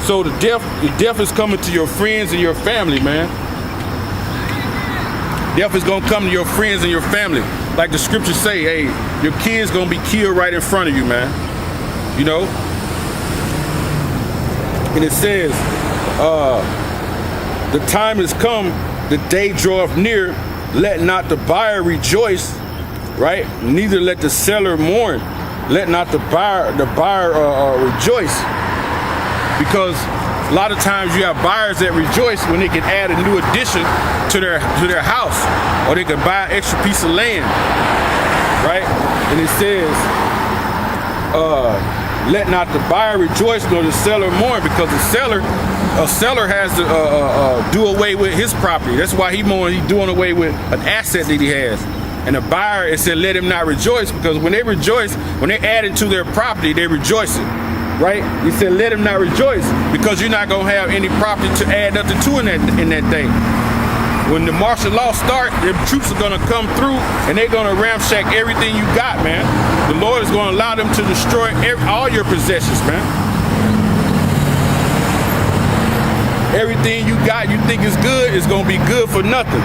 So the death is coming to your friends and your family, man. Death is gonna come to your friends and your family. Like the scriptures say, hey, your kids gonna be killed right in front of you, man. You know? And it says, the time has come, the day draweth near, let not the buyer rejoice, right? Neither let the seller mourn. Let not the buyer rejoice. Because a lot of times you have buyers that rejoice when they can add a new addition to their house, or they can buy an extra piece of land, right? And it says, let not the buyer rejoice nor the seller mourn, because a seller has to do away with his property. That's why he's doing away with an asset that he has. And the buyer, it said, let him not rejoice, because when they rejoice, when they add it to their property, they rejoicing. Right? He said, let him not rejoice, because you're not going to have any property to add nothing to in that day. When the martial law starts, the troops are going to come through and they're going to ramshack everything you got, man. The Lord is going to allow them to destroy all your possessions, man. Everything you got, you think is good, is going to be good for nothing.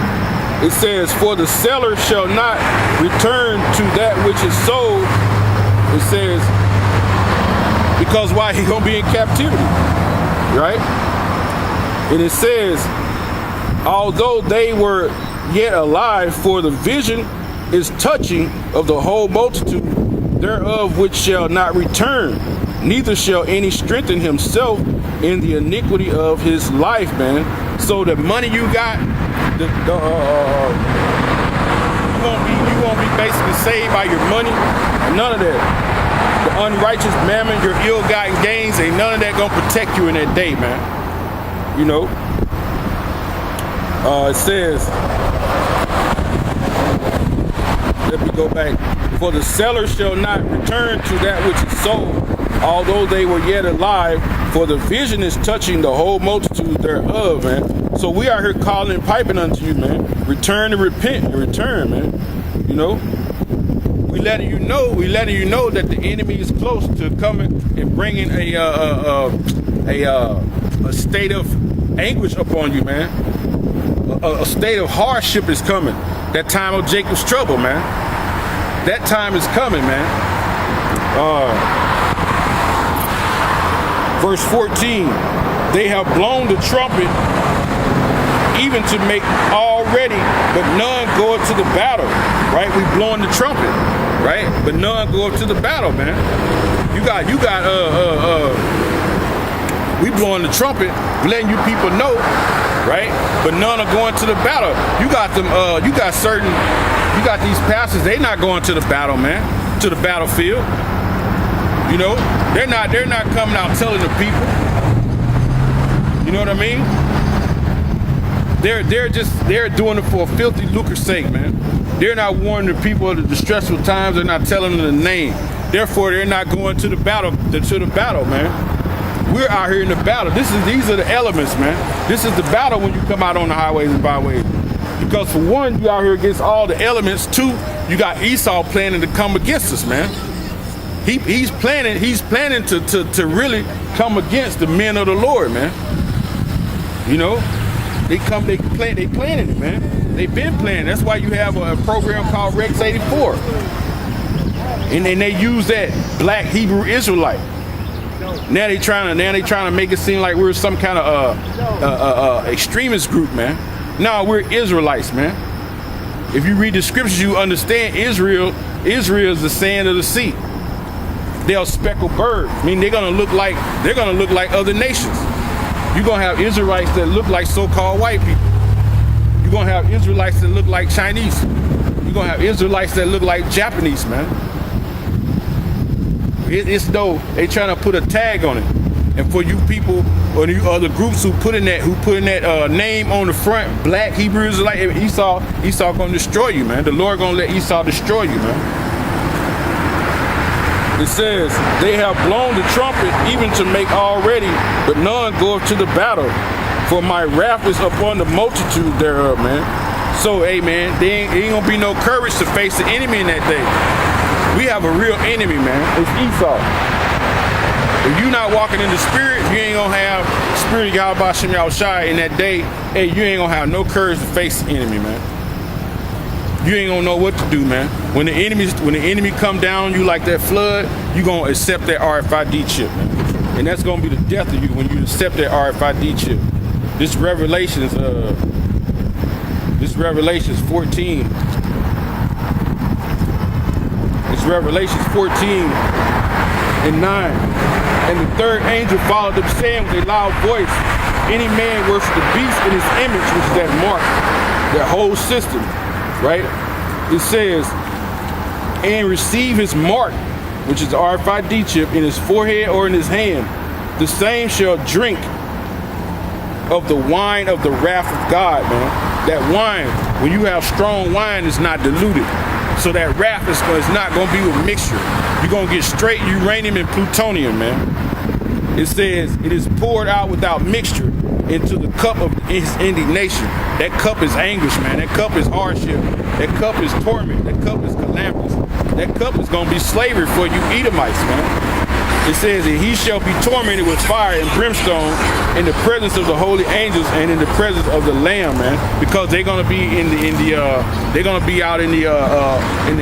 It says, for the seller shall not return to that which is sold. It says, because why? He gonna be in captivity, right? And it says, although they were yet alive, for the vision is touching of the whole multitude thereof, which shall not return, neither shall any strengthen himself in the iniquity of his life, man. So the money you got, you won't be basically saved by your money, none of that. The unrighteous mammon, your ill-gotten gains, ain't none of that gonna protect you in that day, man. You know? It says, let me go back. For the seller shall not return to that which is sold, although they were yet alive, for the vision is touching the whole multitude thereof, man. So we are here calling and piping unto you, man. Return and repent and return, man. You know? We letting you know that the enemy is close to coming and bringing a state of anguish upon you, man. A state of hardship is coming. That time of Jacob's trouble, man. That time is coming, man. Verse 14, they have blown the trumpet even to make all ready, but none go up to the battle, right? We blowing the trumpet, right? But none go up to the battle, man. We blowing the trumpet, letting you people know, right? But none are going to the battle. You got these pastors, they not going to the battle, man, to the battlefield. You know, they're not coming out telling the people. You know what I mean? They're doing it for a filthy lucre's sake, man. They're not warning the people of the distressful times. They're not telling them the name. Therefore, they're not going to the battle, man. We're out here in the battle. These are the elements, man. This is the battle when you come out on the highways and byways. Because for one, you out here against all the elements. Two, you got Esau planning to come against us, man. He's planning to really come against the men of the Lord, man. You know? They planning it, man. They've been planning. That's why you have a program called Rex 84. And then they use that black Hebrew Israelite. Now they trying to make it seem like we're some kind of extremist group, man. No, we're Israelites, man. If you read the scriptures, you understand Israel is the sand of the sea. They're speckled birds. I mean, they're gonna look like other nations. You're gonna have Israelites that look like so-called white people. You're gonna have Israelites that look like Chinese. You're gonna have Israelites that look like Japanese, man. It's though they trying to put a tag on it. And for you people or you other groups who put in that name on the front, black Hebrew Israelite, Esau gonna destroy you, man. The Lord gonna let Esau destroy you, man. It says, they have blown the trumpet even to make all ready, but none go up to the battle. For my wrath is upon the multitude thereof, man. So, hey, man, there ain't gonna be no courage to face the enemy in that day. We have a real enemy, man. It's Esau. If you're not walking in the spirit, you ain't gonna have spirit of Yahweh Shem Yahushai in that day. Hey, you ain't gonna have no courage to face the enemy, man. You ain't gonna know what to do, man. When the enemy come down on you like that flood, you gonna accept that RFID chip, man. And that's gonna be the death of you when you accept that RFID chip. This Revelations 14. It's Revelations 14:9. And the third angel followed them, saying with a loud voice, any man worship the beast in his image, which is that mark, that whole system, right? It says, and receive his mark, which is the RFID chip, in his forehead or in his hand. The same shall drink of the wine of the wrath of God, man. That wine, when you have strong wine, is not diluted. So that wrath is not going to be with mixture. You're going to get straight uranium and plutonium, man. It says, it is poured out without mixture into the cup of his indignation. That cup is anguish, man. That cup is hardship. That cup is torment. That cup is calamities. That cup is going to be slavery for you Edomites, man. It says that he shall be tormented with fire and brimstone in the presence of the holy angels and in the presence of the Lamb, man. Because they're gonna be they're gonna be out in the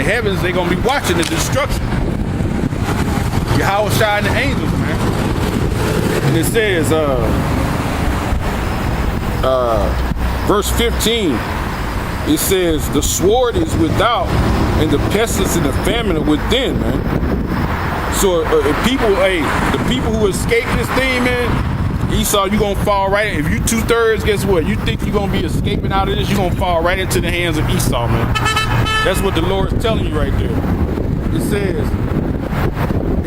heavens. They're gonna be watching the destruction. Yahweh Shai and the angels, man. And it says, verse 15. It says the sword is without, and the pestilence and the famine are within, man. So the people who escape this thing, man, Esau, you gonna fall right. If you 2/3, guess what? You think you're gonna be escaping out of this? You're gonna fall right into the hands of Esau, man. That's what the Lord is telling you right there. It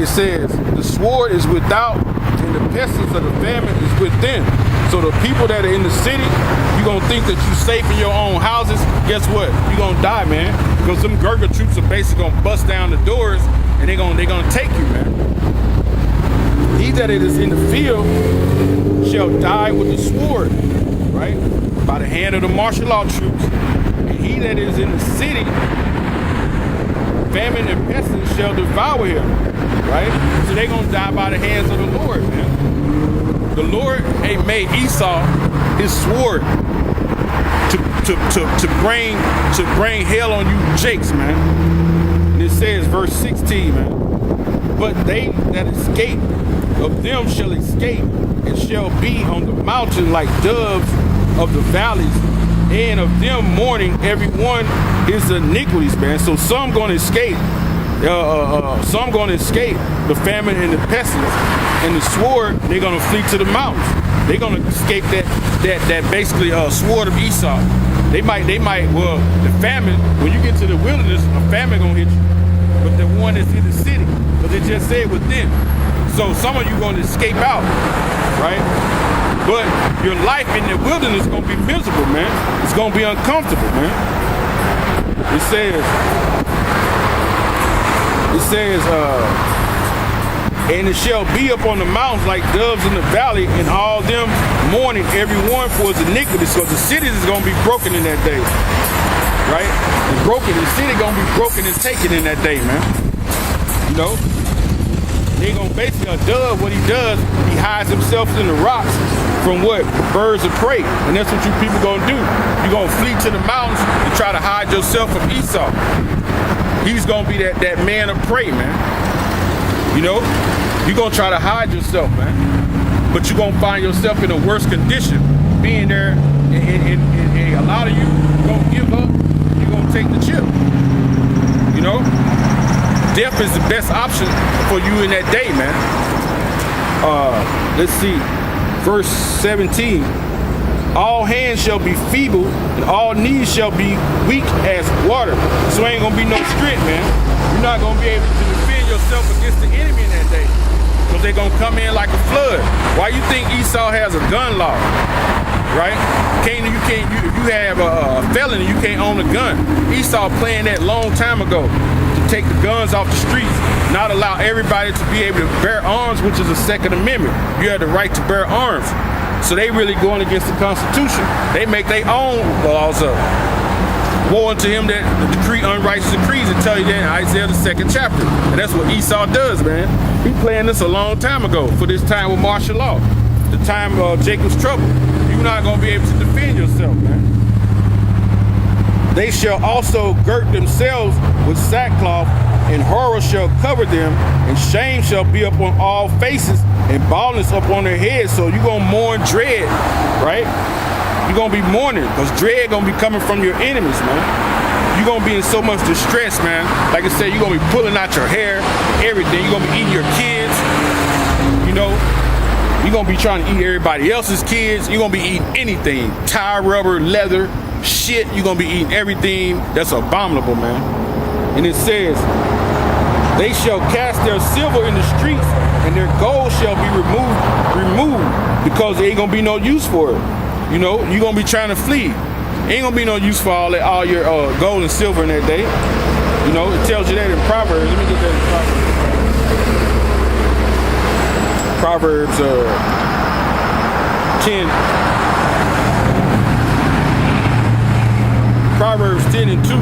says the sword is without, and the pestilence of the famine is within. So the people that are in the city, you're gonna think that you're safe in your own houses. Guess what? You're gonna die, man. Because some Gurga troops are basically gonna bust down the doors. And they're gonna take you, man. He that is in the field shall die with the sword, right? By the hand of the martial law troops. And he that is in the city, famine and pestilence shall devour him, right? So they're gonna die by the hands of the Lord, man. The Lord ain't made Esau his sword to bring hell on you jakes, man. It says, verse 16, man, but they that escape of them shall escape, and shall be on the mountain like doves of the valleys, and of them mourning every one his iniquities, man. So some gonna escape, some gonna escape the famine and the pestilence, and the sword. They're gonna flee to the mountains. They're gonna escape that basically sword of Esau. They might, well, the famine, when you get to the wilderness, a famine gonna hit you. But the one that's in the city, but it just said within. So some of you gonna escape out, right? But your life in the wilderness is gonna be miserable, man. It's gonna be uncomfortable, man. It says, and it shall be up on the mountains like doves in the valley, and all them mourning every one for his iniquity. So the cities is gonna be broken in that day, right? And broken, the city gonna be broken and taken in that day, man. You know, they gonna basically, a dove, what he does, he hides himself in the rocks from what? Birds of prey. And that's what you people gonna do. You're gonna flee to the mountains and try to hide yourself from Esau. He's gonna be that man of prey, man. You know, you're gonna try to hide yourself, man. But you're gonna find yourself in a worse condition being there, and a lot of you gonna give up. You're gonna take the chip. You know, death is the best option for you in that day, man. Let's see, verse 17. All hands shall be feeble, and all knees shall be weak as water. So ain't gonna be no strength, man. You're not gonna be able to defend yourself against the enemy in that day, because they're gonna come in like a flood. Why you think Esau has a gun law, right? If you have a felony, you can't own a gun. Esau planned that long time ago to take the guns off the streets, not allow everybody to be able to bear arms, which is the Second Amendment. You have the right to bear arms. So they really going against the Constitution. They make their own laws up. woe unto him that decree unrighteous decrees, and tell you that in Isaiah the 2nd chapter. And that's what Esau does, man. He planned this a long time ago for this time with martial law, the time of Jacob's trouble. You're not going to be able to defend yourself, man. They shall also girt themselves with sackcloth, and horror shall cover them, and shame shall be upon all faces, and baldness upon their heads. So you're going to mourn dread, right? You're going to be mourning, because dread going to be coming from your enemies, man. You're going to be in so much distress, man. Like I said, you're going to be pulling out your hair, everything. You're going to be eating your kids, you know. You're going to be trying to eat everybody else's kids. You're going to be eating anything, tire, rubber, leather, shit. You're going to be eating everything that's abominable, man. And it says, they shall cast their silver in the streets, and their gold shall be removed, because there ain't going to be no use for it. You know, you're going to be trying to flee. Ain't going to be no use for all your gold and silver in that day. You know, it tells you that in Proverbs. Let me get that in Proverbs. Proverbs 10 and 2.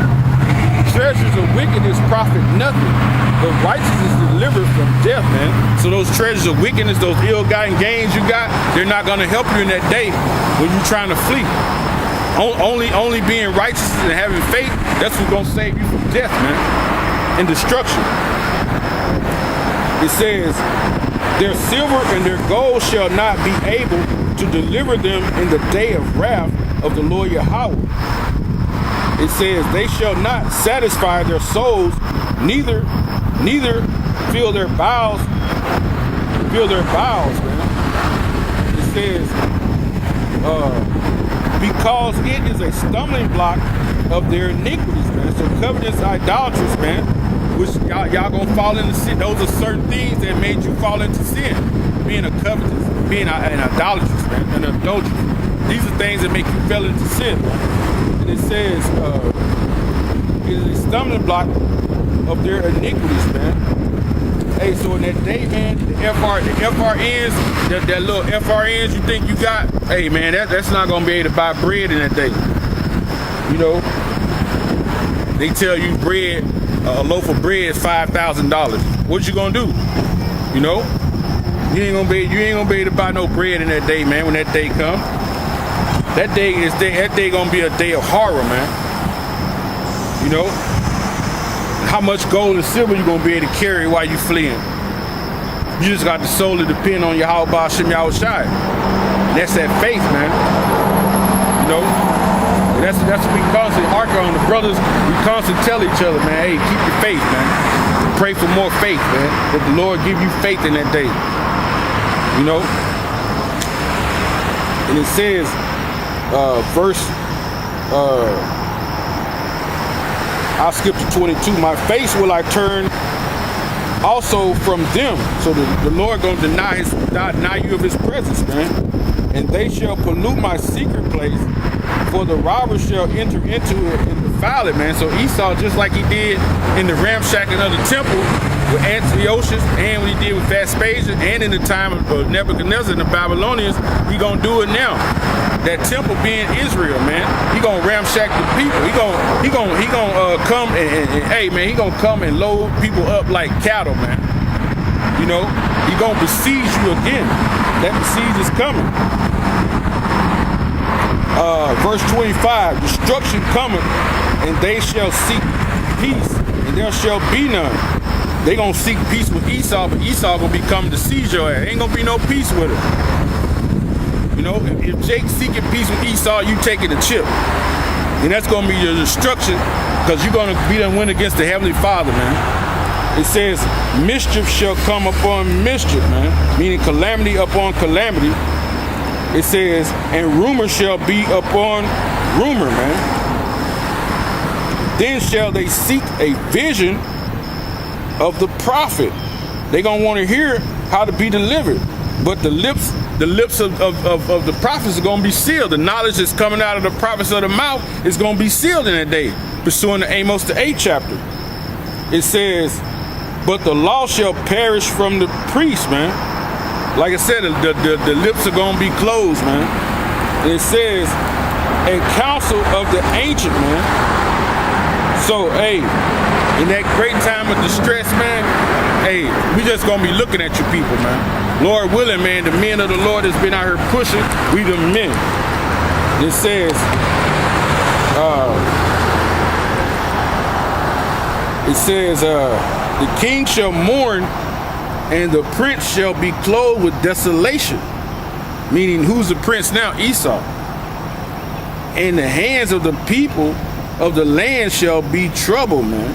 Treasures of wickedness profit nothing, but righteousness is delivered from death, man. So those treasures of wickedness, those ill-gotten gains you got, they're not going to help you in that day when you're trying to flee. Only being righteous and having faith, that's what's going to save you from death, man, and destruction. It says, their silver and their gold shall not be able to deliver them in the day of wrath of the Lord Yahweh. It says, they shall not satisfy their souls, neither fill their bowels, man. It says, because it is a stumbling block of their iniquities, man. So covetous idolaters, man, which y'all gonna fall into sin. Those are certain things that made you fall into sin. Being a covetous, being an idolatrous, man, an adulteress. These are things that make you fall into sin, man. And it says, it is a stumbling block of their iniquities, man. Hey, so in that day, man, the FRNs, that little FRNs you think you got, hey, man, that's not going to be able to buy bread in that day. You know, they tell you bread, a loaf of bread is $5,000. What you going to do? You know, you ain't gonna be able to buy no bread in that day, man, when that day comes. That day gonna be a day of horror, man. You know, how much gold and silver you gonna be able to carry while you fleeing? You just got to solely depend on Yahweh Shem Yahushai. That's that faith, man. You know, and that's what we constantly hark on. The brothers, we constantly tell each other, man, hey, keep your faith, man. Pray for more faith, man. That the Lord give you faith in that day. You know, and it says, I'll skip to 22. My face will I turn also from them. So the Lord gonna deny you of his presence, man. And they shall pollute my secret place, for the robbers shall enter into it and defile it, man. So Esau, just like he did in the ramshacking of the temple with Antiochus, and what he did with Vespasian, and in the time of Nebuchadnezzar and the Babylonians, he gonna do it now. That temple being Israel, man, he gonna ramshack the people. He gonna come and hey, man, he gonna come and load people up like cattle, man. You know, he gonna besiege you again. That besiege is coming. Verse 25: destruction cometh, and they shall seek peace, and there shall be none. They gonna seek peace with Esau, but Esau gonna be coming to seize your ass. Ain't gonna be no peace with it. You know, if Jake's seeking peace with Esau, you taking a chip. And that's going to be your destruction, because you're going to be done win against the Heavenly Father, man. It says, mischief shall come upon mischief, man. Meaning calamity upon calamity. It says, and rumor shall be upon rumor, man. Then shall they seek a vision of the prophet. They're going to want to hear how to be delivered. But the lips of the prophets are going to be sealed. The knowledge that's coming out of the prophets of the mouth is going to be sealed in that day, pursuing the Amos the 8th chapter. It says, but the law shall perish from the priest, man. Like I said, the lips are going to be closed, man. And it says, and counsel of the ancient, man. So, hey, in that great time of distress, man, hey, we just gonna be looking at you people, man. Lord willing, man, the men of the Lord has been out here pushing. We the men. It says, the king shall mourn and the prince shall be clothed with desolation. Meaning, who's the prince now? Esau. And the hands of the people of the land shall be trouble, man.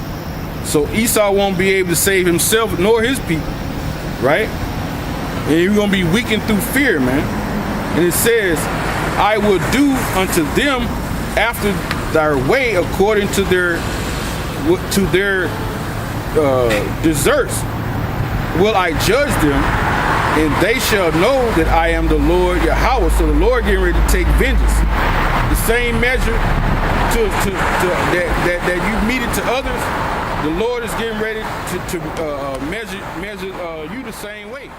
So Esau won't be able to save himself nor his people, right? And you're going to be weakened through fear, man. And it says, I will do unto them after their way according to their deserts will I judge them, and they shall know that I am the Lord Yahweh. So the Lord getting ready to take vengeance. The same measure that you meted to others, the Lord is getting ready to measure you the same way.